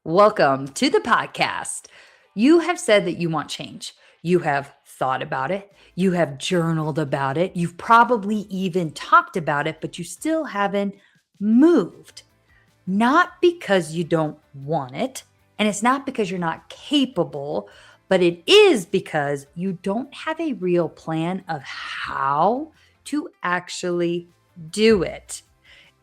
Welcome to the podcast. You have said that you want change. You have thought about it. You have journaled about it. You've probably even talked about it, but you still haven't moved. Not because you don't want it, and it's not because you're not capable, but it is because you don't have a real plan of how to actually do it.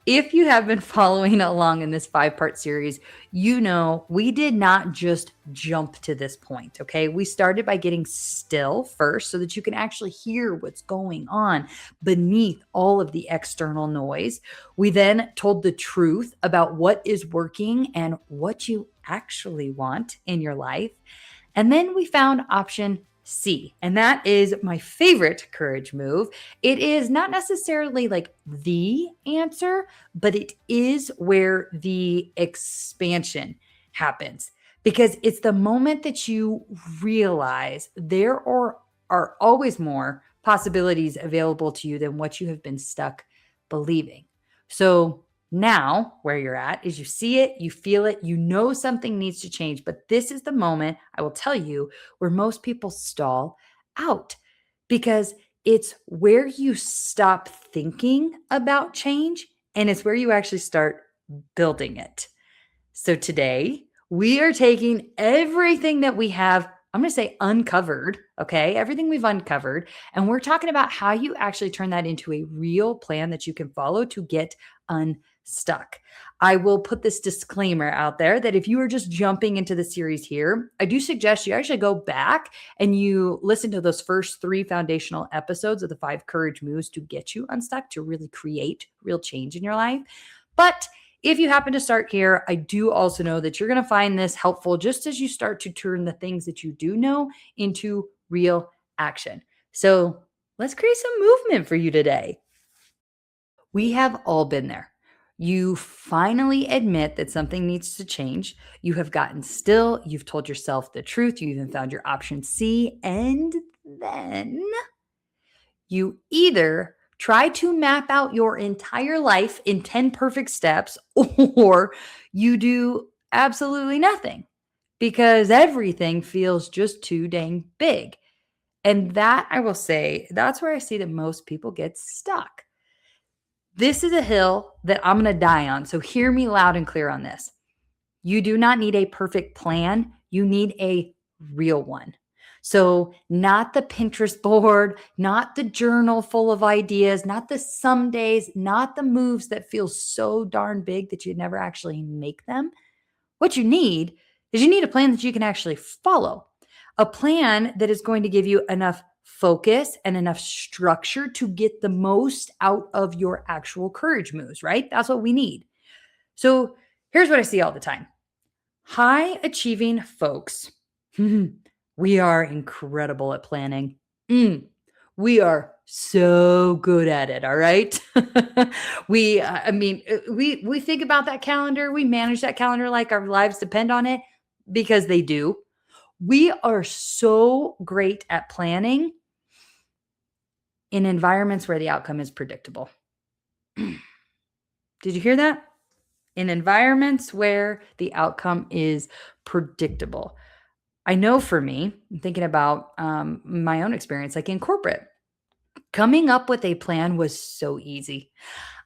If you have been following along in this 5-part series, you know we did not just jump to this point, okay? We started by getting still first so that you can actually hear what's going on beneath all of the external noise. We then told the truth about what is working and what you actually want in your life. And then we found option C, and that is my favorite courage move. It is not necessarily like the answer, but it is where the expansion happens because it's the moment that you realize are always more possibilities available to you than what you have been stuck believing. So now, where you're at is you see it, you feel it, you know something needs to change. But this is the moment, I will tell you, where most people stall out because it's where you stop thinking about change and it's where you actually start building it. So today, we are taking everything that we have, I'm going to say uncovered, okay? Everything we've uncovered. And we're talking about how you actually turn that into a real plan that you can follow to get unstuck. I will put this disclaimer out there that if you are just jumping into the series here, I do suggest you actually go back and you listen to those first 3 foundational episodes of the 5 courage moves to get you unstuck, to really create real change in your life. But if you happen to start here, I do also know that you're going to find this helpful just as you start to turn the things that you do know into real action. So let's create some movement for you today. We have all been there. You finally admit that something needs to change. You have gotten still. You've told yourself the truth. You even found your option C. And then you either try to map out your entire life in 10 perfect steps, or you do absolutely nothing because everything feels just too dang big. And that, I will say, that's where I see that most people get stuck. This is a hill that I'm going to die on. So hear me loud and clear on this. You do not need a perfect plan. You need a real one. So, not the Pinterest board, not the journal full of ideas, not the some days, not the moves that feel so darn big that you never actually make them. What you need is you need a plan that you can actually follow, a plan that is going to give you enough focus and enough structure to get the most out of your actual courage moves, right? That's what we need. So, here's what I see all the time. High achieving folks, we are incredible at planning. We are so good at it. All right. We think about that calendar. We manage that calendar like our lives depend on it because they do. We are so great at planning in environments where the outcome is predictable. Did you hear that? In environments where the outcome is predictable. I know for me, I'm thinking about my own experience, like in corporate, coming up with a plan was so easy.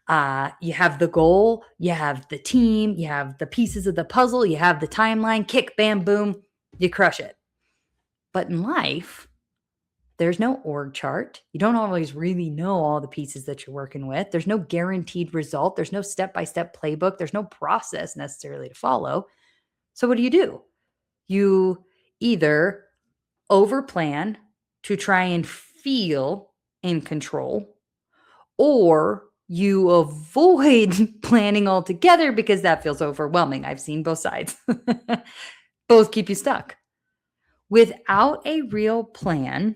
You have the goal, you have the team, you have the pieces of the puzzle, you have the timeline, kick, bam, boom, you crush it. But in life, there's no org chart. You don't always really know all the pieces that you're working with. There's no guaranteed result. There's no step-by-step playbook. There's no process necessarily to follow. So what do? You either overplan to try and feel in control, or you avoid planning altogether because that feels overwhelming. I've seen both sides. Both keep you stuck. Without a real plan,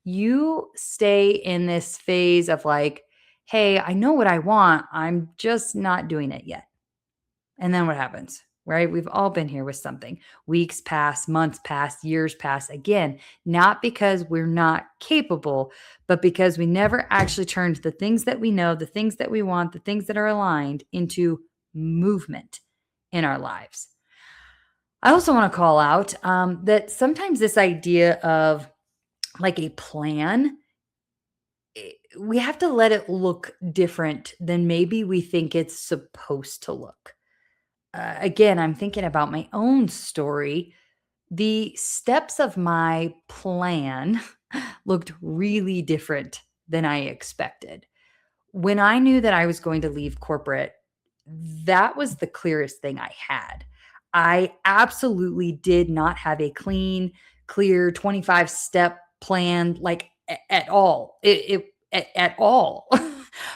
you stay in this phase of like, hey, I know what I want. I'm just not doing it yet. And then what happens? Right? We've all been here with something. Weeks pass, months pass, years pass. Again, not because we're not capable, but because we never actually turned the things that we know, the things that we want, the things that are aligned into movement in our lives. I also want to call out that sometimes this idea of like a plan, we have to let it look different than maybe we think it's supposed to look. Again, I'm thinking about my own story. The steps of my plan looked really different than I expected. When I knew that I was going to leave corporate, that was the clearest thing I had. I absolutely did not have a clean, clear 25-step plan like at all. At all.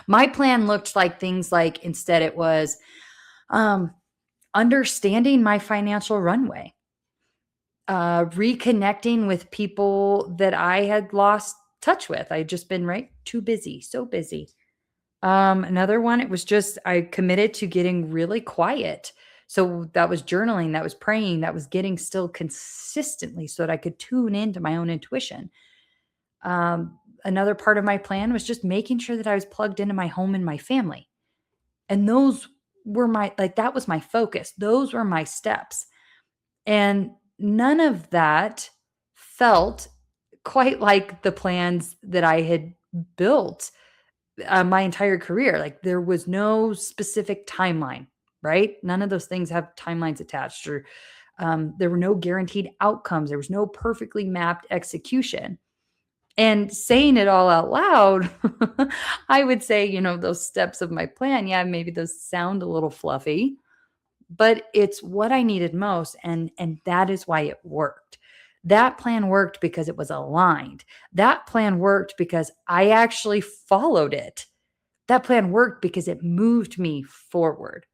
My plan looked like things like instead it was um understanding my financial runway, reconnecting with people that I had lost touch with. I'd just been right too busy, so busy. Another one, it was just I committed to getting really quiet. So that was journaling, that was praying, that was getting still consistently so that I could tune into my own intuition. Another part of my plan was just making sure that I was plugged into my home and my family. And those were my, like, that was my focus. Those were my steps. And none of that felt quite like the plans that I had built my entire career. Like there was no specific timeline, right? None of those things have timelines attached, or there were no guaranteed outcomes. There was no perfectly mapped execution. And saying it all out loud, I would say, those steps of my plan, yeah, maybe those sound a little fluffy, but it's what I needed most, and that is why it worked. That plan worked because it was aligned. That plan worked because I actually followed it. That plan worked because it moved me forward.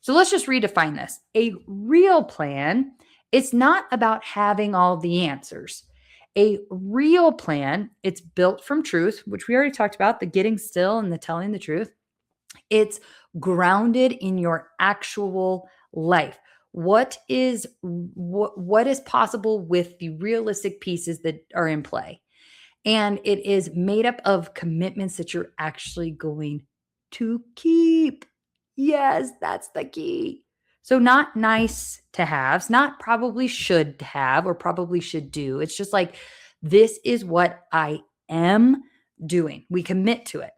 So let's just redefine this. A real plan, it's not about having all the answers. A real plan, it's built from truth, which we already talked about, the getting still and the telling the truth. It's grounded in your actual life. What is possible with the realistic pieces that are in play? And it is made up of commitments that you're actually going to keep. Yes, that's the key. So, not nice to haves, not probably should have or probably should do. It's just like, this is what I am doing. We commit to it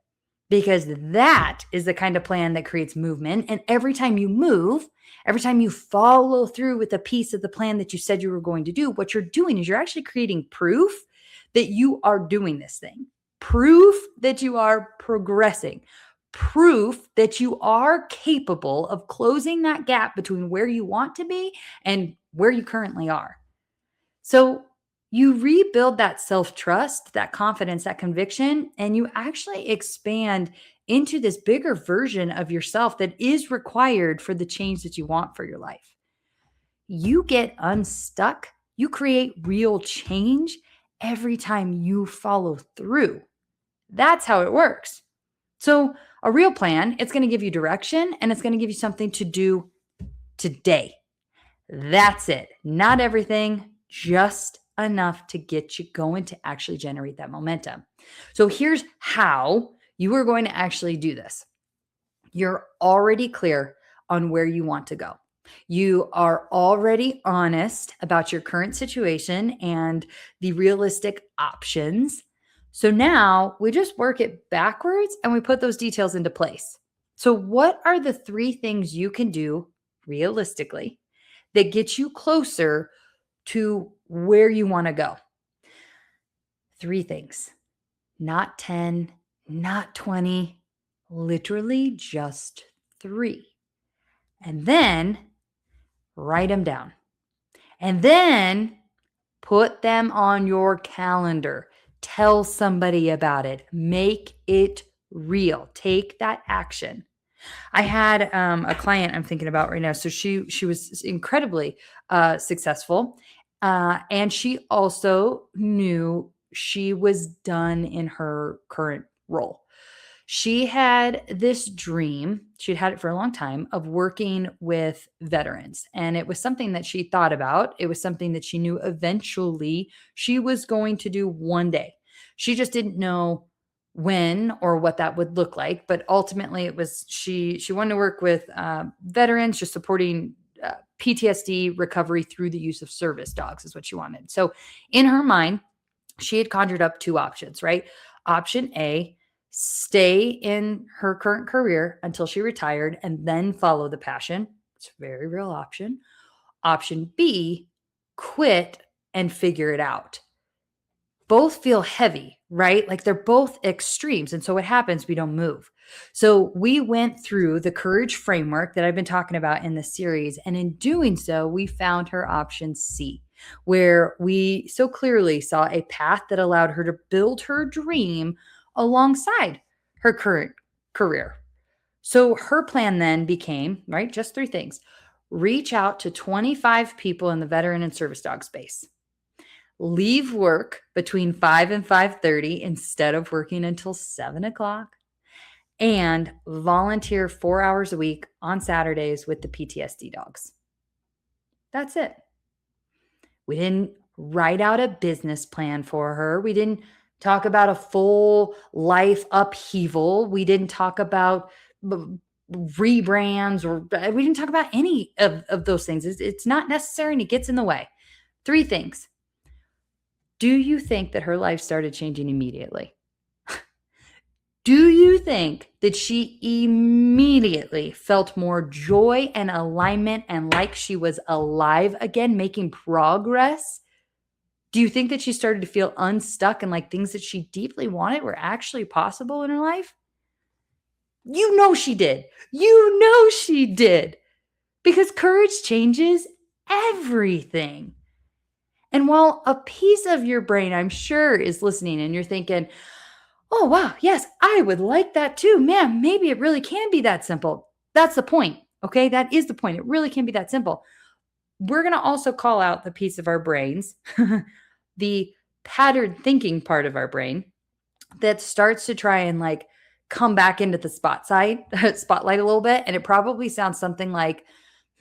because that is the kind of plan that creates movement. And every time you move, every time you follow through with a piece of the plan that you said you were going to do, what you're doing is you're actually creating proof that you are doing this thing, proof that you are progressing, proof that you are capable of closing that gap between where you want to be and where you currently are. So you rebuild that self trust, that confidence, that conviction, and you actually expand into this bigger version of yourself that is required for the change that you want for your life. You get unstuck, you create real change every time you follow through. That's how it works. So, a real plan, it's going to give you direction and it's going to give you something to do today. That's it. Not everything, just enough to get you going to actually generate that momentum. So, here's how you are going to actually do this. You're already clear on where you want to go. You are already honest about your current situation and the realistic options. So now we just work it backwards and we put those details into place. So, what are the three things you can do realistically that get you closer to where you want to go? Three things, not 10, not 20, literally just three. And then write them down. And then put them on your calendar. Tell somebody about it. Make it real. Take that action. I had a client I'm thinking about right now. So she was incredibly successful, and she also knew she was done in her current role. She had this dream, she'd had it for a long time, of working with veterans. And it was something that she thought about. It was something that she knew eventually she was going to do one day. She just didn't know when or what that would look like. But ultimately, it was she wanted to work with veterans, just supporting PTSD recovery through the use of service dogs is what she wanted. So in her mind, she had conjured up two options, right? Option A, stay in her current career until she retired and then follow the passion. It's a very real option. Option B, quit and figure it out. Both feel heavy, right? Like they're both extremes. And so what happens? We don't move. So we went through the courage framework that I've been talking about in the series. And in doing so, we found her option C, where we so clearly saw a path that allowed her to build her dream alongside her current career. So her plan then became, right, just three things. Reach out to 25 people in the veteran and service dog space. Leave work between 5 and 5:30 instead of working until 7 o'clock, and volunteer 4 hours a week on Saturdays with the PTSD dogs. That's it. We didn't write out a business plan for her. We didn't talk about a full life upheaval. We didn't talk about rebrands, or we didn't talk about any of those things. It's not necessary and it gets in the way. Three things. Do you think that her life started changing immediately? Do you think that she immediately felt more joy and alignment and like she was alive again, making progress? Do you think that she started to feel unstuck and like things that she deeply wanted were actually possible in her life? You know she did. You know she did. Because courage changes everything. And while a piece of your brain, I'm sure, is listening and you're thinking, oh, wow, yes, I would like that too. Man, maybe it really can be that simple. That's the point. Okay. That is the point. It really can be that simple. We're going to also call out the piece of our brains, the pattern thinking part of our brain that starts to try and like come back into the spotlight a little bit. And it probably sounds something like,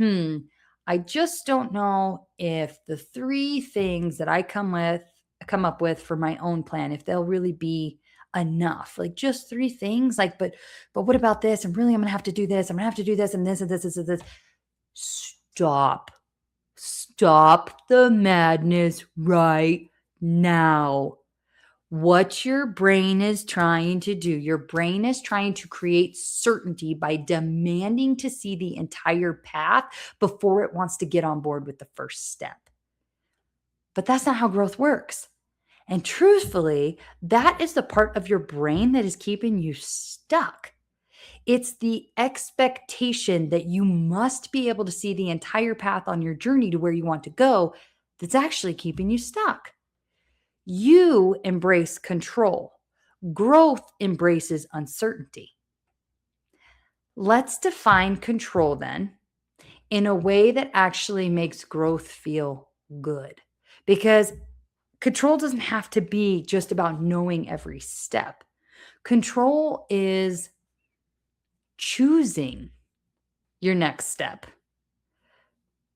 I just don't know if the three things that I come up with for my own plan, if they'll really be enough. Like just three things. Like, but what about this? And really, I'm gonna have to do this. I'm gonna have to do this and this and this and this. Stop the madness right now. What your brain is trying to do, your brain is trying to create certainty by demanding to see the entire path before it wants to get on board with the first step. But that's not how growth works. And truthfully, that is the part of your brain that is keeping you stuck. It's the expectation that you must be able to see the entire path on your journey to where you want to go that's actually keeping you stuck. You embrace control. Growth embraces uncertainty. Let's define control then in a way that actually makes growth feel good. Because control doesn't have to be just about knowing every step. Control is choosing your next step.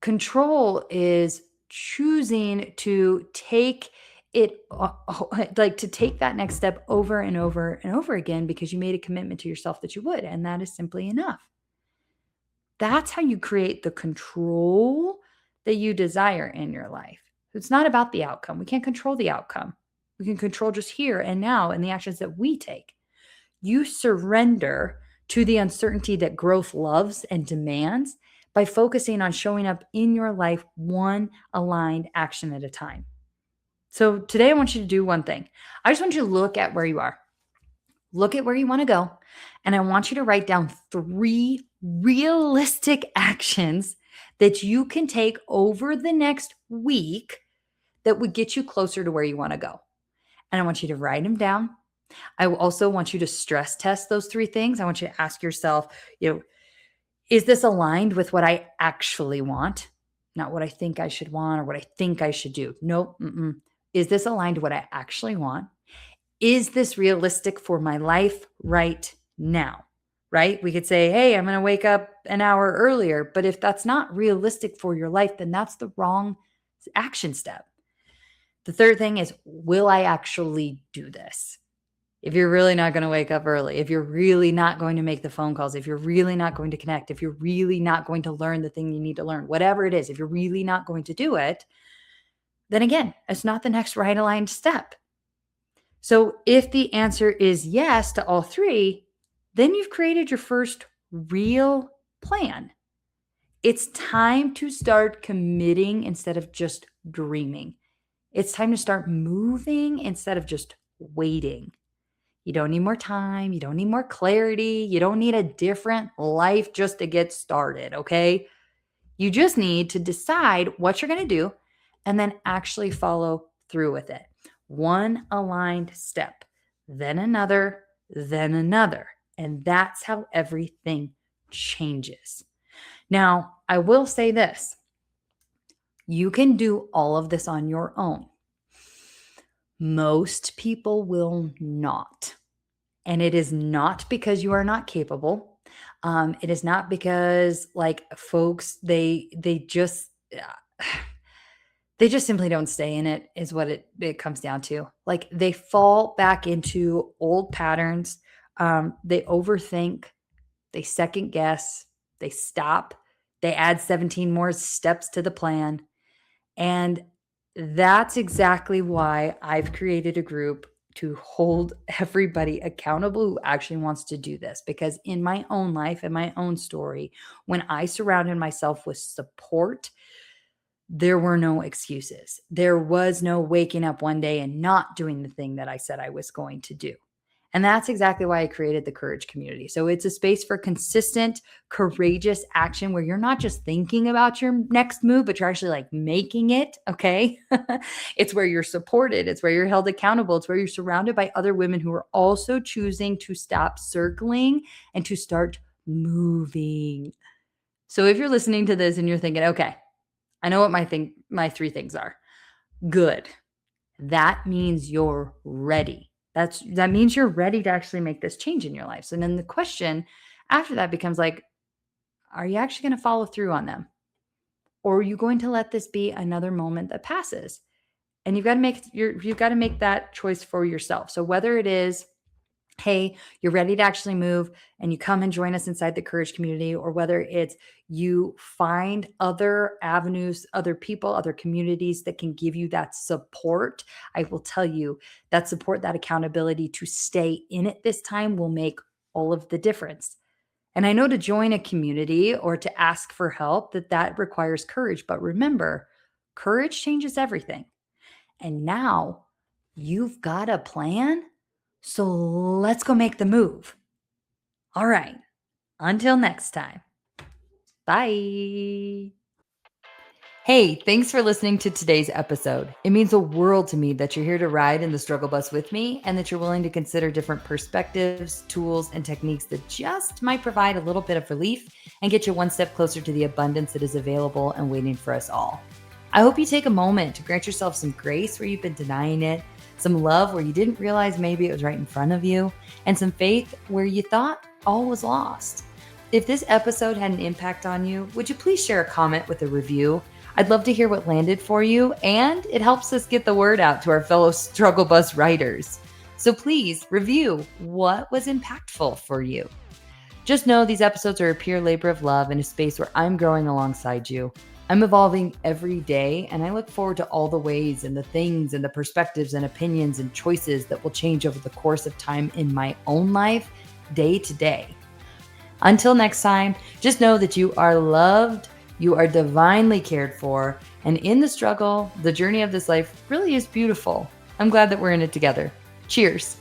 Control is choosing to take that next step over and over and over again because you made a commitment to yourself that you would, and that is simply enough. That's how you create the control that you desire in your life. It's not about the outcome. We can't control the outcome. We can control just here and now and the actions that we take. You surrender to the uncertainty that growth loves and demands by focusing on showing up in your life one aligned action at a time. So today I want you to do one thing. I just want you to look at where you are. Look at where you want to go. And I want you to write down 3 realistic actions that you can take over the next week that would get you closer to where you want to go. And I want you to write them down. I also want you to stress test those 3 things. I want you to ask yourself, is this aligned with what I actually want? Not what I think I should want or what I think I should do. Nope. Is this aligned to what I actually want? Is this realistic for my life right now? Right? We could say, hey, I'm going to wake up an hour earlier. But if that's not realistic for your life, then that's the wrong action step. The third thing is, will I actually do this? if you're really not going to wake up early, if you're really not going to make the phone calls, if you're really not going to connect, if you're really not going to learn the thing you need to learn, whatever it is, if you're really not going to do it, then again, it's not the next right aligned step. So if the answer is yes to all three, then you've created your first real plan. It's time to start committing instead of just dreaming. It's time to start moving instead of just waiting. You don't need more time. You don't need more clarity. You don't need a different life just to get started, okay? You just need to decide what you're going to do and then actually follow through with it. One aligned step, then another, then another. And that's how everything changes. Now, I will say this. You can do all of this on your own. Most people will not. And it is not because you are not capable. It is not because like folks, they just they just simply don't stay in it, is what it comes down to. Like they fall back into old patterns. They overthink, they second guess, they stop, they add 17 more steps to the plan. And that's exactly why I've created a group to hold everybody accountable who actually wants to do this. Because in my own life and my own story, when I surrounded myself with support, there were no excuses. There was no waking up one day and not doing the thing that I said I was going to do. And that's exactly why I created the Courage Community. So it's a space for consistent, courageous action where you're not just thinking about your next move, but you're actually like making it. Okay. It's where you're supported. It's where you're held accountable. It's where you're surrounded by other women who are also choosing to stop circling and to start moving. So if you're listening to this and you're thinking, okay, I know what my three things are. Good. That means you're ready. That means you're ready to actually make this change in your life. So then the question after that becomes like, are you actually going to follow through on them? Or are you going to let this be another moment that passes? And you've got to make that choice for yourself. So whether it is, hey, you're ready to actually move and you come and join us inside the Courage Community, or whether it's you find other avenues, other people, other communities that can give you that support. I will tell you that support, that accountability to stay in it this time will make all of the difference. And I know to join a community or to ask for help, that requires courage. But remember, courage changes everything. And now you've got a plan. So let's go make the move. All right. Until next time. Bye. Hey, thanks for listening to today's episode. It means the world to me that you're here to ride in the struggle bus with me and that you're willing to consider different perspectives, tools, and techniques that just might provide a little bit of relief and get you one step closer to the abundance that is available and waiting for us all. I hope you take a moment to grant yourself some grace where you've been denying it, some love where you didn't realize maybe it was right in front of you, and some faith where you thought all was lost. If this episode had an impact on you, would you please share a comment with a review? I'd love to hear what landed for you, and it helps us get the word out to our fellow struggle bus riders. So please review what was impactful for you. Just know these episodes are a pure labor of love in a space where I'm growing alongside you. I'm evolving every day, and I look forward to all the ways and the things and the perspectives and opinions and choices that will change over the course of time in my own life, day to day. Until next time, just know that you are loved, you are divinely cared for, and in the struggle, the journey of this life really is beautiful. I'm glad that we're in it together. Cheers.